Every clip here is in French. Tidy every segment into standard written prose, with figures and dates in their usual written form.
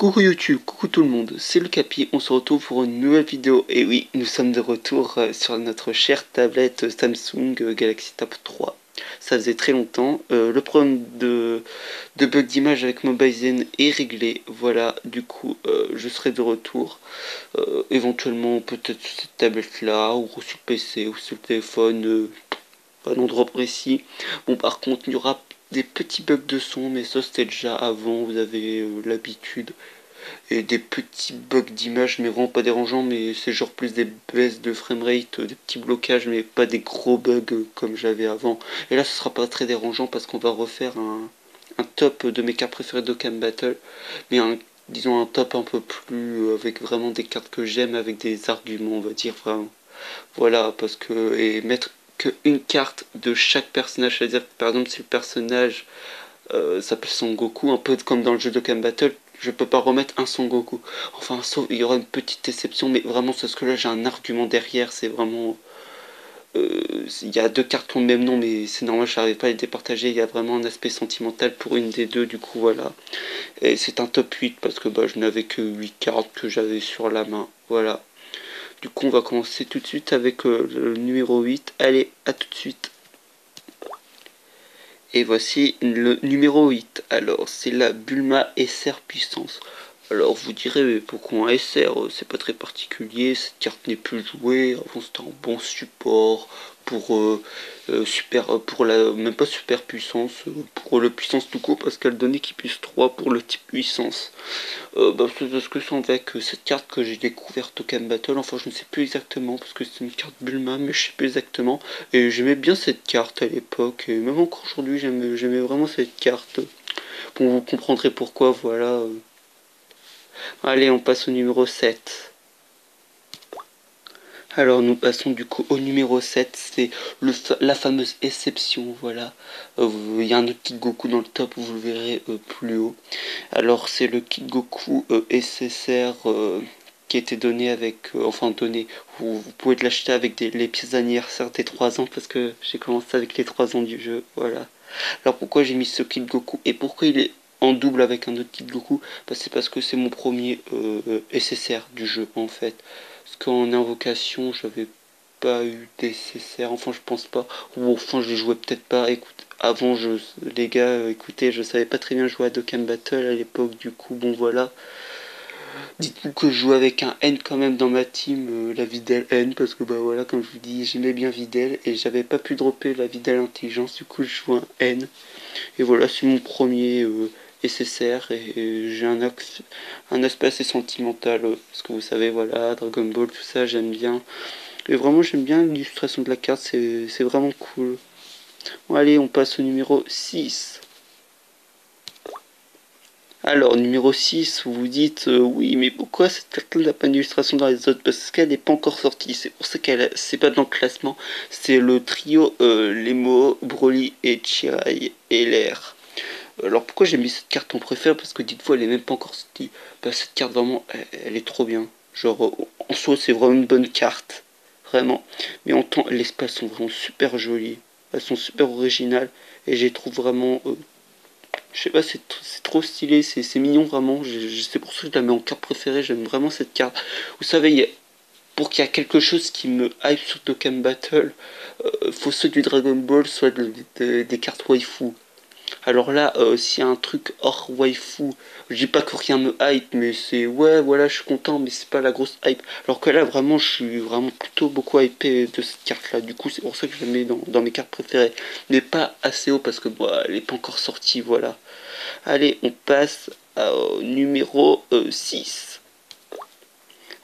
Coucou YouTube, coucou tout le monde, c'est le Capi, on se retrouve pour une nouvelle vidéo. Et oui, nous sommes de retour sur notre chère tablette Samsung Galaxy Tab 3. Ça faisait très longtemps. Le problème de bug d'image avec MobileZen est réglé. Voilà, du coup, je serai de retour. Éventuellement, peut-être sur cette tablette-là, ou sur le PC, ou sur le téléphone, pas d'endroit précis. Bon, par contre, il y aura des petits bugs de son, mais ça c'était déjà avant, vous avez l'habitude. Et des petits bugs d'image, mais vraiment pas dérangeants, mais c'est genre plus des baisses de framerate, des petits blocages, mais pas des gros bugs comme j'avais avant. Et là, ce sera pas très dérangeant parce qu'on va refaire un top de mes cartes préférées d'Okami Battle, mais disons un top un peu plus avec vraiment des cartes que j'aime, avec des arguments, on va dire vraiment. Voilà, parce que et mettre qu'une carte de chaque personnage, c'est-à-dire que par exemple si le personnage s'appelle Son Goku, un peu comme dans le jeu de Dokkan Battle, je peux pas remettre un Son Goku. Enfin, sauf il y aura une petite exception, mais vraiment, c'est parce que là j'ai un argument derrière, c'est vraiment. Il y a deux cartes qui ont le même nom, mais c'est normal, je n'arrive pas à les départager. Il y a vraiment un aspect sentimental pour une des deux, du coup, voilà. Et c'est un top 8 parce que bah, je n'avais que 8 cartes que j'avais sur la main, voilà. Du coup, on va commencer tout de suite avec le numéro 8. Allez, à tout de suite. Et voici le numéro 8. Alors, c'est la Bulma SR puissance. Alors, vous direz, mais pourquoi un SR? C'est pas très particulier, cette carte n'est plus jouée. Avant, c'était un bon support pour pour la même pas super puissance, pour le puissance tout court, parce qu'elle donnait qui puisse 3 pour le type puissance. Bah, c'est parce que c'est avec cette carte que j'ai découvert Dokkan Battle. Enfin, je ne sais plus exactement parce que c'est une carte Bulma, mais je sais plus exactement. Et j'aimais bien cette carte à l'époque, et même encore aujourd'hui, j'aimais vraiment cette carte. Bon, vous comprendrez pourquoi, voilà. Allez, on passe au numéro 7. Alors nous passons du coup au numéro 7, c'est la fameuse exception, voilà. Il y a un autre Kid Goku dans le top, vous le verrez plus haut. Alors c'est le Kid Goku SSR qui a été donné avec, enfin donné, vous pouvez l'acheter avec les pièces d'anniversaire des 3 ans, parce que j'ai commencé avec les 3 ans du jeu, voilà. Alors pourquoi j'ai mis ce Kid Goku et pourquoi il est en double avec un autre Kid Goku? Bah, c'est parce que c'est mon premier SSR du jeu en fait. Parce qu'en invocation j'avais pas eu d'SSR, enfin je pense pas. Ou enfin je jouais peut-être pas. Écoute, avant les gars, écoutez, je savais pas très bien jouer à Dokkan Battle à l'époque, du coup bon voilà. Dites-vous que je joue avec un N quand même dans ma team, la Videl N, parce que bah voilà, comme je vous dis, j'aimais bien Videl et j'avais pas pu dropper la Videl Intelligence, du coup je joue un N. Et voilà, c'est mon premier SSR et j'ai un aspect assez sentimental, parce que vous savez, voilà, Dragon Ball, tout ça, j'aime bien. Et vraiment, j'aime bien l'illustration de la carte, c'est vraiment cool. Bon, allez, on passe au numéro 6. Alors, numéro 6, vous vous dites, oui, mais pourquoi cette carte n'a pas d'illustration dans les autres? Parce qu'elle n'est pas encore sortie, c'est pour ça qu'elle c'est pas dans le classement. C'est le trio Lemo, Broly et Chirai et l'air. Alors pourquoi j'ai mis cette carte en préfère? Parce que dites-vous, elle est même pas encore sortie. Bah, cette carte, vraiment, elle est trop bien. Genre, en soi, c'est vraiment une bonne carte. Vraiment. Mais en temps, les spells sont vraiment super jolies. Elles sont super originales. Et je les trouve vraiment je sais pas, c'est trop stylé, c'est mignon vraiment. C'est pour ça que je la mets en carte préférée. J'aime vraiment cette carte. Vous savez, pour qu'il y ait quelque chose qui me hype sur Dokkan Battle, faut soit du Dragon Ball, soit des cartes waifu. Alors là, s'il y a un truc hors waifu, je dis pas que rien me hype, mais c'est ouais, voilà, je suis content, mais c'est pas la grosse hype. Alors que là, vraiment, je suis vraiment plutôt beaucoup hypé de cette carte-là. Du coup, c'est pour ça que je la mets dans mes cartes préférées. Mais pas assez haut parce que bah, elle est pas encore sortie, voilà. Allez, on passe au numéro 6.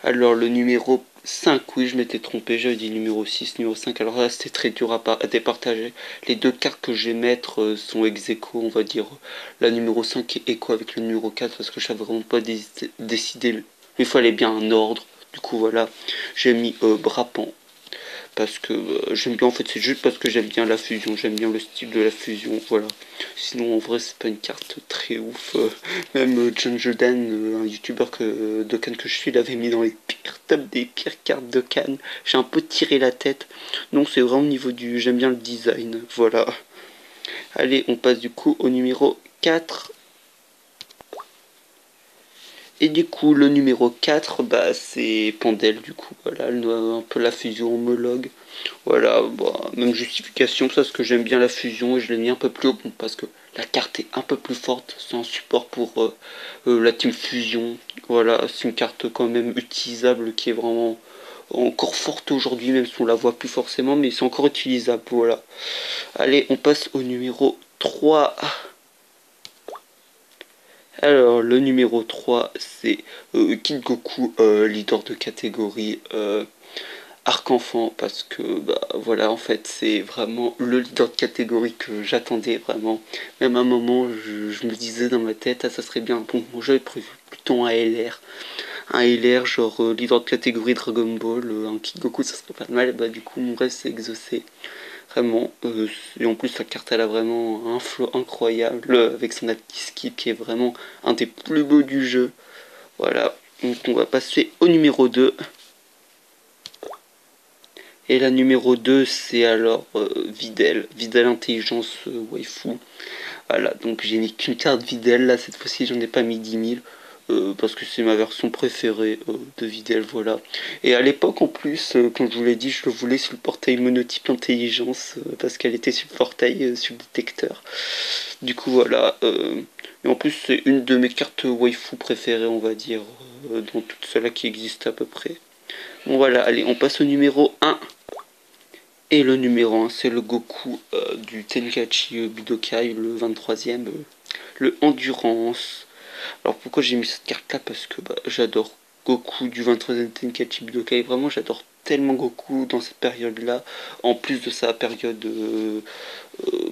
Alors le numéro 5, oui je m'étais trompé, j'avais dit numéro 6, numéro 5, alors là c'était très dur à départager. Les deux cartes que je vais mettre sont ex aequo, on va dire. La numéro 5 est écho avec le numéro 4 parce que je savais vraiment pas décider. Il fallait bien un ordre, du coup voilà, j'ai mis Brapan parce que j'aime bien, en fait c'est juste parce que j'aime bien la fusion, j'aime bien le style de la fusion, voilà. Sinon en vrai c'est pas une carte très ouf, même John Jordan, un youtubeur de Cannes que je suis, l'avait mis dans les pires top des pires cartes de Cannes. J'ai un peu tiré la tête, donc c'est vraiment au niveau du, j'aime bien le design, voilà. Allez, on passe du coup au numéro 4. Et du coup, le numéro 4, bah, c'est Pandel, du coup, voilà, un peu la fusion homologue. Voilà, bah, même justification, parce que j'aime bien la fusion et je l'ai mis un peu plus haut, parce que la carte est un peu plus forte, c'est un support pour la team fusion. Voilà, c'est une carte quand même utilisable qui est vraiment encore forte aujourd'hui, même si on la voit plus forcément, mais c'est encore utilisable, voilà. Allez, on passe au numéro 3. Alors, le numéro 3, c'est Kid Goku, leader de catégorie Arc-Enfant, parce que, bah, voilà, en fait, c'est vraiment le leader de catégorie que j'attendais vraiment. Même à un moment, je me disais dans ma tête, ah, ça serait bien. Bon, moi j'avais prévu plutôt un LR. Un LR, genre leader de catégorie Dragon Ball, un Kid Goku, ça serait pas mal. Bah, du coup, mon rêve s'est exaucé. Vraiment, et en plus la carte elle a vraiment un flow incroyable avec son skip qui est vraiment un des plus beaux du jeu. Voilà, donc on va passer au numéro 2. Et la numéro 2 c'est alors Videl, Videl Intelligence Waifu. Voilà, donc j'ai mis qu'une carte Videl, là cette fois-ci j'en ai pas mis 10 000. Parce que c'est ma version préférée de Videl, voilà. Et à l'époque, en plus, comme je vous l'ai dit, je le voulais sur le portail monotype intelligence, parce qu'elle était sur le portail, sur le détecteur. Du coup, voilà. Et en plus, c'est une de mes cartes waifu préférées, on va dire, dans toutes celles-là qui existent à peu près. Bon, voilà, allez, on passe au numéro 1. Et le numéro 1, c'est le Goku du Tenkaichi Budokai, le 23e, le Endurance. Alors pourquoi j'ai mis cette carte là? Parce que bah, j'adore Goku du 23e Tenkaichi Budokai. Vraiment j'adore tellement Goku dans cette période là. En plus de sa période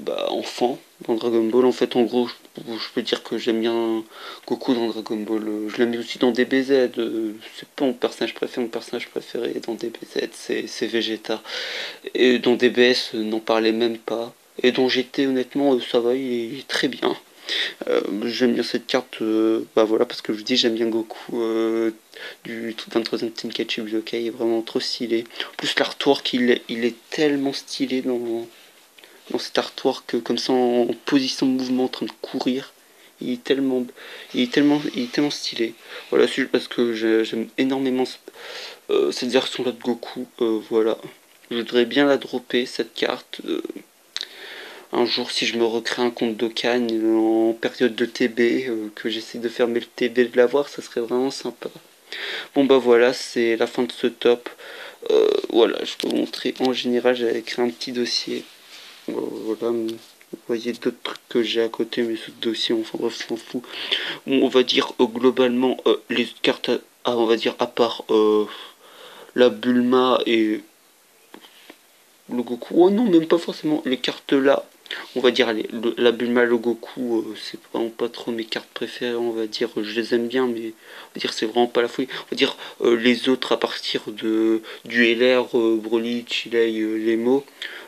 bah, enfant dans Dragon Ball. En fait en gros je peux dire que j'aime bien Goku dans Dragon Ball. Je l'aime aussi dans DBZ. C'est pas mon personnage préféré. Mon personnage préféré dans DBZ c'est Vegeta. Et dans DBS n'en parlait même pas. Et dans GT honnêtement ça va, il est très bien. J'aime bien cette carte, bah voilà, parce que je vous dis, j'aime bien Goku du 23e Tenkaichi Budokai, il est vraiment trop stylé. En plus, l'artwork, il est tellement stylé dans cet artwork, comme ça en position de mouvement, en train de courir. Il est tellement stylé. Voilà, c'est juste parce que j'aime énormément cette version-là de Goku. Voilà, je voudrais bien la dropper cette carte. Un jour, si je me recrée un compte Dokkan en période de TB, que j'essaie de fermer le TB de l'avoir, ça serait vraiment sympa. Bon bah voilà, c'est la fin de ce top. Voilà, je peux vous montrer. En général, j'avais écrit un petit dossier. Voilà, vous voyez d'autres trucs que j'ai à côté, mais ce dossier, enfin bref, je m'en fous. Bon, on va dire globalement, les cartes, on va dire à part la Bulma et le Goku. Oh non, même pas forcément les cartes là. On va dire, allez, la Bulma, le Goku, c'est vraiment pas trop mes cartes préférées, on va dire, je les aime bien, mais on va dire, c'est vraiment pas la folie. On va dire, les autres à partir du LR, Broly, Chilei, Lemo,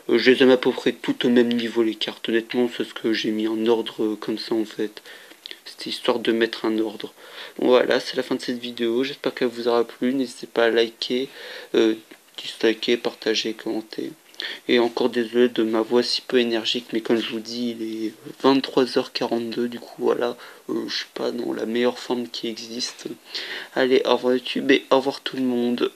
je les aime à peu près toutes au même niveau, les cartes. Honnêtement, c'est ce que j'ai mis en ordre comme ça, en fait. C'était histoire de mettre un ordre. Bon, voilà, c'est la fin de cette vidéo. J'espère qu'elle vous aura plu. N'hésitez pas à liker, disliker, partager, commenter. Et encore désolé de ma voix si peu énergique, mais comme je vous dis, il est 23h42, du coup voilà, je suis pas dans la meilleure forme qui existe. Allez, au revoir YouTube et au revoir tout le monde.